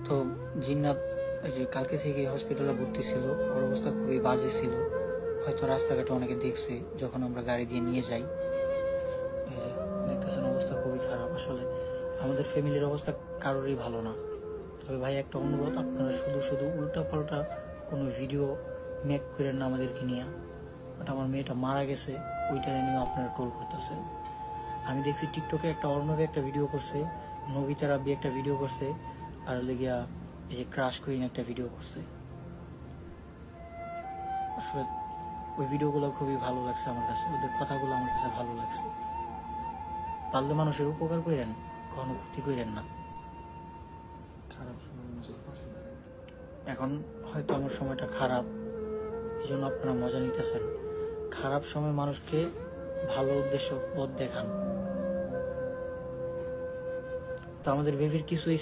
তো জিন্নাত এই যে কালকে থেকে হসপিটালে ভর্তি ছিল, ওর অবস্থা খুবই বাজে ছিল। হয়তো রাস্তাঘাটে অনেকে দেখছে যখন আমরা গাড়ি দিয়ে নিয়ে যাই। এই যে দেখতেছেন অবস্থা খুবই খারাপ। আসলে আমাদের ফ্যামিলির অবস্থা কারোরই ভালো না। তবে ভাই একটা অনুরোধ, আপনারা শুধু শুধু উল্টা পাল্টা কোনো ভিডিও মেক করেন না আমাদেরকে নিয়ে। বাট আমার মেয়েটা মারা গেছে, ওইটা নিয়ে আপনারা ট্রোল করতেছেন। আমি দেখছি টিকটকে একটা অর্ণবে একটা ভিডিও করছে, নবিতা রাব্বি একটা ভিডিও করছে, আর লেগিয়া এই যে ক্রাশ কুইন একটা ভিডিও করছে। আসলে ওই ভিডিওগুলো খুবই ভালো লাগছে আমার কাছে, ওদের কথাগুলো আমার কাছে ভালো লাগছে। পারলে মানুষের উপকার করেন, কখনো ক্ষতি করেন না। এখন হয়তো আমার সময়টা খারাপ, এই জন্য আপনারা মজা নিতেছেন। খারাপ সময় মানুষকে ভালো উদ্দেশ্য পথ দেখান। তো আমাদের বেবির কিছুই